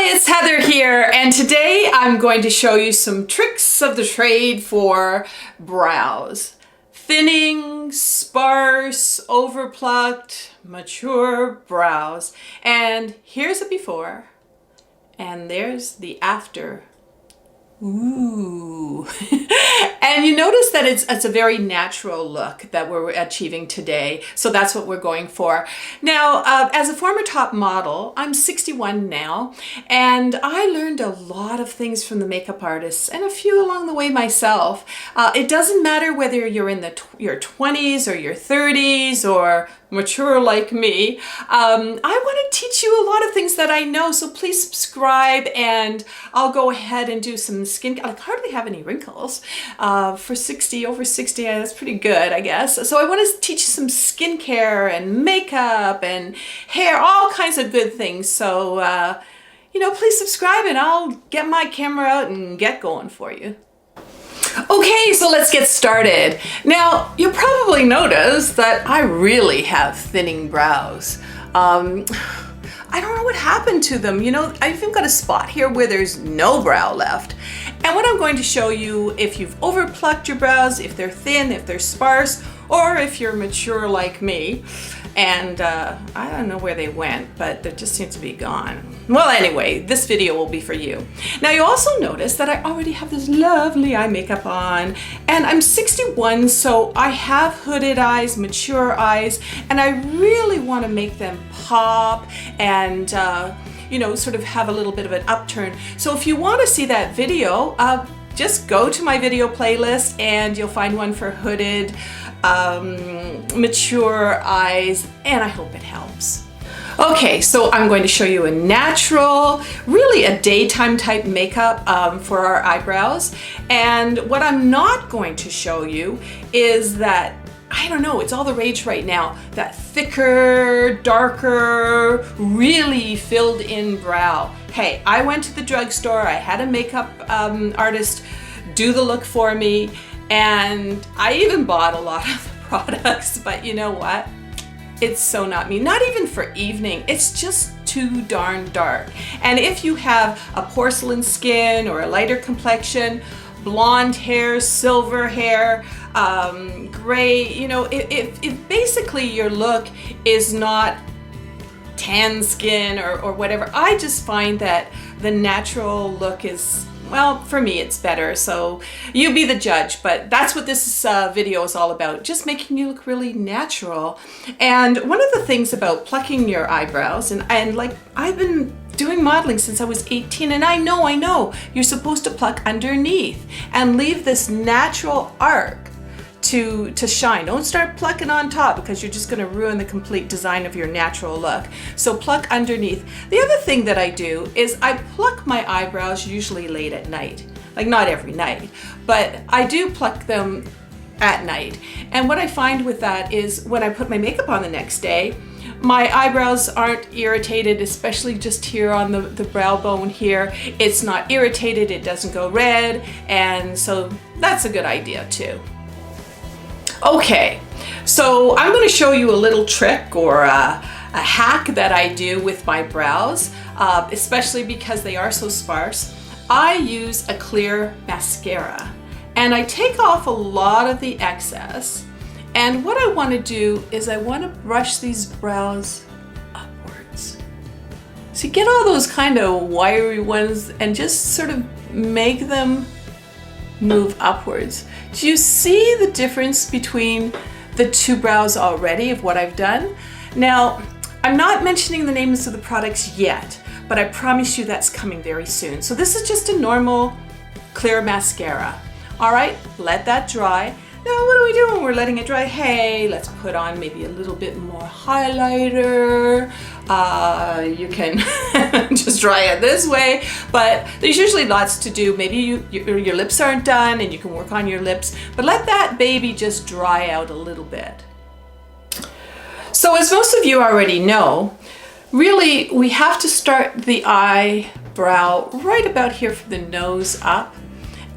Hi, it's Heather here, and today I'm going to show you some tricks of the trade for brows. Thinning, sparse, overplucked, mature brows. And here's a before, and there's the after. Ooh. And you notice that it's a very natural look that we're achieving today. So that's what we're going for. Now, as a former top model, I'm 61 now, and I learned a lot of things from the makeup artists and a few along the way myself. It doesn't matter whether you're in your 20s or your 30s or mature like me. I want to teach you a lot of things that I know, so please subscribe and I'll go ahead and do some skin. I hardly have any wrinkles. For 60, over 60, that's pretty good, I guess. So I want to teach you some skincare and makeup and hair, all kinds of good things. So, please subscribe and I'll get my camera out and get going for you. Okay, so let's get started. Now, you'll probably notice that I really have thinning brows. I don't know what happened to them. I've even got a spot here where there's no brow left. And what I'm going to show you, if you've overplucked your brows, if they're thin, if they're sparse, or if you're mature like me, and I don't know where they went, but they just seem to be gone. Well, anyway, this video will be for you. Now, you also notice that I already have this lovely eye makeup on, and I'm 61, so I have hooded eyes, mature eyes, and I really want to make them pop and sort of have a little bit of an upturn. So if you want to see that video, just go to my video playlist and you'll find one for hooded, mature eyes, and I hope it helps. Okay, so I'm going to show you a natural, really a daytime type makeup for our eyebrows. And what I'm not going to show you is that, I don't know, it's all the rage right now, that thicker, darker, really filled in brow. Hey, I went to the drugstore, I had a makeup artist do the look for me, and I even bought a lot of the products, but you know what? It's so not me. Not even for evening. It's just too darn dark. And if you have a porcelain skin or a lighter complexion, blonde hair, silver hair, gray, if basically your look is not tan skin or whatever, I just find that the natural look is, well, for me, it's better. So you be the judge, but that's what this video is all about, just making you look really natural. And one of the things about plucking your eyebrows, and like I've been doing modeling since I was 18, and I know, you're supposed to pluck underneath and leave this natural arc to shine. Don't start plucking on top because you're just going to ruin the complete design of your natural look. So pluck underneath. The other thing that I do is I pluck my eyebrows usually late at night. Like not every night, but I do pluck them at night. And what I find with that is when I put my makeup on the next day, my eyebrows aren't irritated, especially just here on the brow bone here. It's not irritated, it doesn't go red, and so that's a good idea too. Okay, so I'm going to show you a little trick or a hack that I do with my brows, especially because they are so sparse. I use a clear mascara, and I take off a lot of the excess. And what I want to do is I want to brush these brows upwards. So you get all those kind of wiry ones and just sort of make them move upwards. Do you see the difference between the two brows already of what I've done? Now, I'm not mentioning the names of the products yet, but I promise you that's coming very soon. So this is just a normal clear mascara. All right, let that dry. Now, what are we doing? We're letting it dry. Hey, let's put on maybe a little bit more highlighter. You can just dry it this way, but there's usually lots to do. Maybe your lips aren't done and you can work on your lips, but let that baby just dry out a little bit. So as most of you already know, really we have to start the eyebrow right about here from the nose up.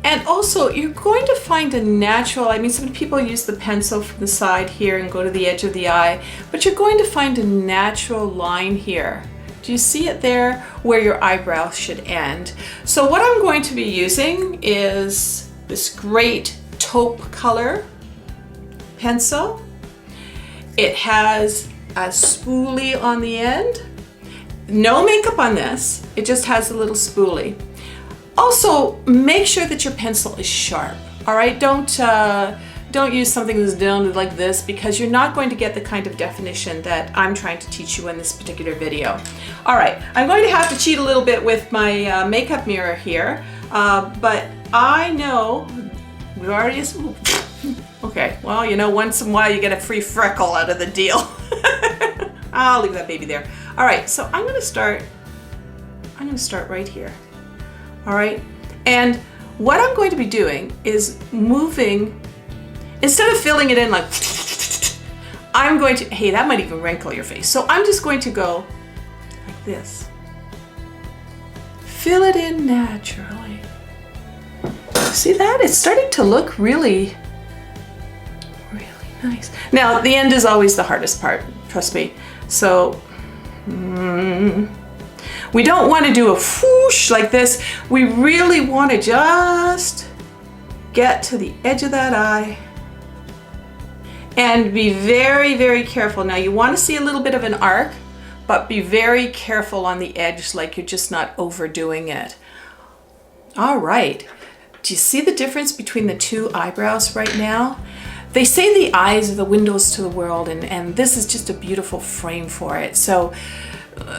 And also, you're going to find a natural, some people use the pencil from the side here and go to the edge of the eye, but you're going to find a natural line here. Do you see it there where your eyebrow should end? So what I'm going to be using is this great taupe color pencil. It has a spoolie on the end. No makeup on this, it just has a little spoolie. Also, make sure that your pencil is sharp, all right? Don't use something that's done like this, because you're not going to get the kind of definition that I'm trying to teach you in this particular video. All right, I'm going to have to cheat a little bit with my makeup mirror here, but I know we already, okay, well, you know, once in a while you get a free freckle out of the deal. I'll leave that baby there. All right, so I'm gonna start right here. All right, and what I'm going to be doing is moving, instead of filling it in like, I'm going to, hey, that might even wrinkle your face. So I'm just going to go like this. Fill it in naturally. See that? It's starting to look really, really nice. Now, the end is always the hardest part, trust me. So, we don't want to do a whoosh like this. We really want to just get to the edge of that eye and be very, very careful. Now you want to see a little bit of an arc, but be very careful on the edge, like you're just not overdoing it. All right. Do you see the difference between the two eyebrows right now? They say the eyes are the windows to the world, and this is just a beautiful frame for it. So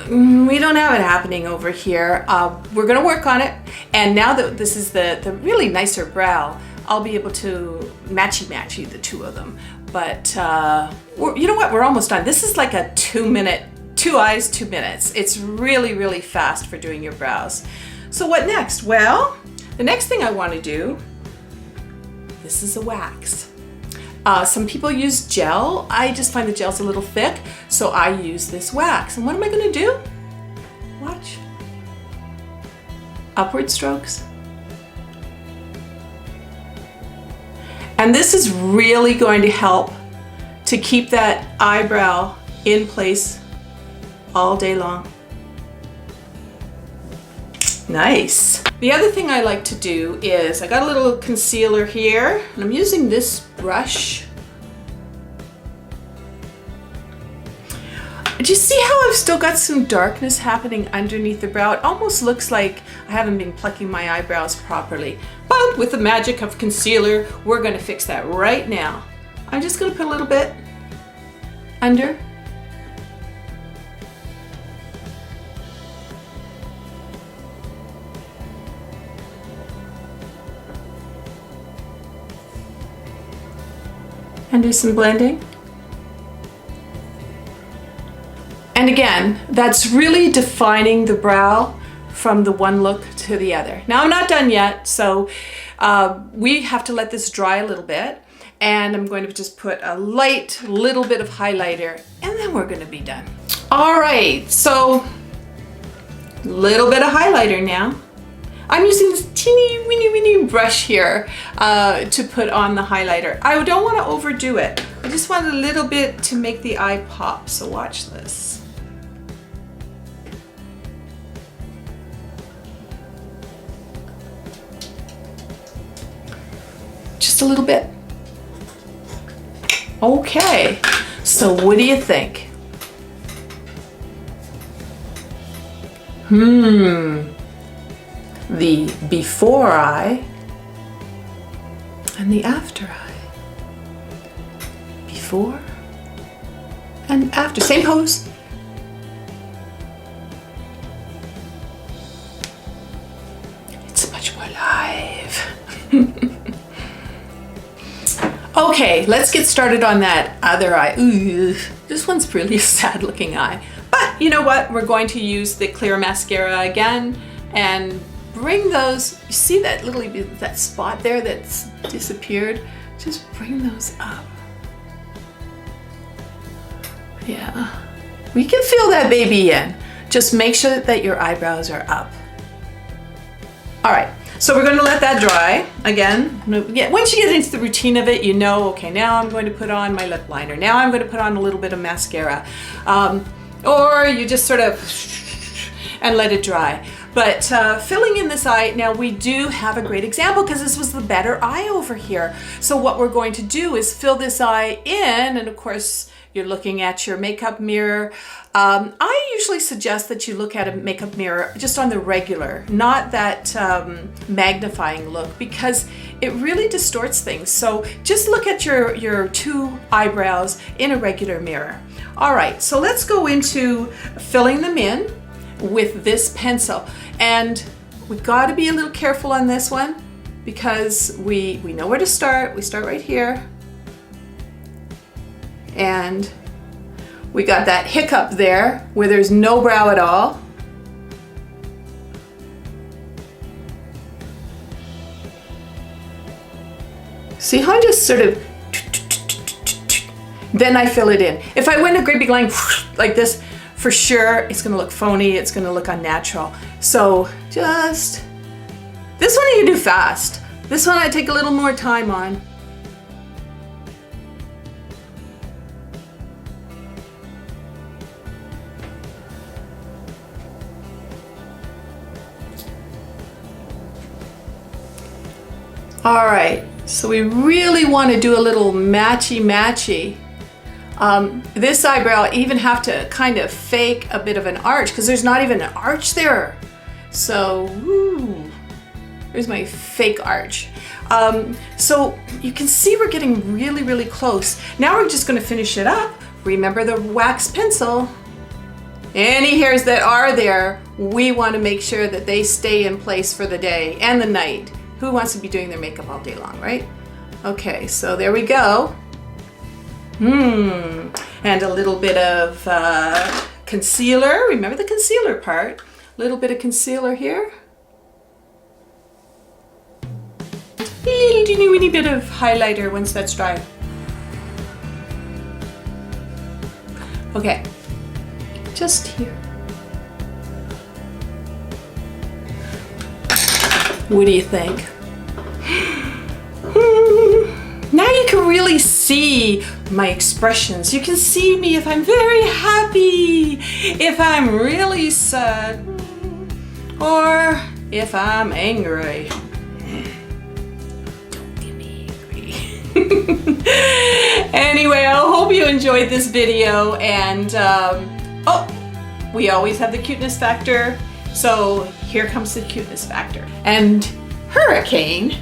we don't have it happening over here. We're gonna work on it. And now that this is the really nicer brow, I'll be able to matchy the two of them. But you know what, we're almost done. This is like a 2-minute, 2 eyes, 2 minutes. It's really, really fast for doing your brows. So what next? Well, the next thing I wanna do, this is a wax. Some people use gel. I just find the gel's a little thick, so I use this wax. And what am I gonna do? Watch. Upward strokes. And this is really going to help to keep that eyebrow in place all day long. Nice. The other thing I like to do is, I got a little concealer here, and I'm using this brush. Do you see how I've still got some darkness happening underneath the brow? It almost looks like I haven't been plucking my eyebrows properly. But with the magic of concealer, we're gonna fix that right now. I'm just gonna put a little bit under. And do some blending. And again, that's really defining the brow from the one look to the other. Now I'm not done yet, so we have to let this dry a little bit, and I'm going to just put a light little bit of highlighter, and then we're gonna be done. All right, so a little bit of highlighter now. I'm using this teeny weeny brush here to put on the highlighter. I don't want to overdo it. I just want a little bit to make the eye pop, so watch this. Just a little bit. Okay, so what do you think? The before eye and the after eye. Before and after, same pose. It's much more live. Okay, let's get started on that other eye. Ooh, this one's really a sad looking eye. But you know what? We're going to use the clear mascara again and bring those, you see that little, that spot there that's disappeared? Just bring those up. Yeah, we can fill that baby in. Just make sure that your eyebrows are up. All right, so we're gonna let that dry again. Once you get into the routine of it, you know, okay, now I'm going to put on my lip liner. Now I'm going to put on a little bit of mascara. Or you just sort of and let it dry. But filling in this eye, now we do have a great example because this was the better eye over here. So what we're going to do is fill this eye in, and of course you're looking at your makeup mirror. I usually suggest that you look at a makeup mirror just on the regular, not that magnifying look, because it really distorts things. So just look at your two eyebrows in a regular mirror. All right, so let's go into filling them in with this pencil. And we've got to be a little careful on this one because we know where to start. We start right here. And we got that hiccup there where there's no brow at all. See how I just sort of, then I fill it in. If I went a great big line like this, for sure it's gonna look phony, it's gonna look unnatural. So just, this one you can do fast. This one I take a little more time on. All right, so we really want to do a little matchy-matchy. This eyebrow, I even have to kind of fake a bit of an arch because there's not even an arch there. So, here's my fake arch. So you can see we're getting really, really close. Now we're just going to finish it up. Remember the wax pencil. Any hairs that are there, we want to make sure that they stay in place for the day and the night. Who wants to be doing their makeup all day long, right? Okay, so there we go. And a little bit of concealer. Remember the concealer part. A little bit of concealer here. A little teeny weeny bit of highlighter once that's dry. Okay, just here. What do you think? Now you can really see my expressions. You can see me if I'm very happy, if I'm really sad, or if I'm angry. Don't get me angry. Anyway, I hope you enjoyed this video, and oh, we always have the cuteness factor. So here comes the cuteness factor. And Hurricane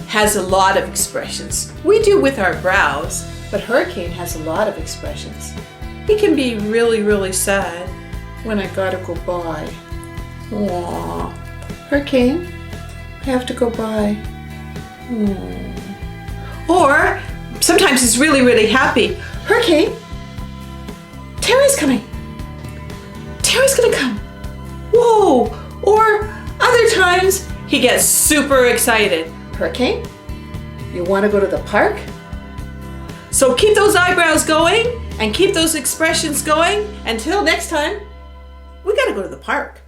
has a lot of expressions. We do with our brows, but Hurricane has a lot of expressions. He can be really, really sad when I gotta go by. Aww. Hurricane, I have to go by. Aww. Or sometimes he's really, really happy. Hurricane, Terry's coming. Terry's gonna come. Whoa! Or other times he gets super excited. Hurricane, you want to go to the park? So keep those eyebrows going and keep those expressions going. Until next time, we gotta go to the park.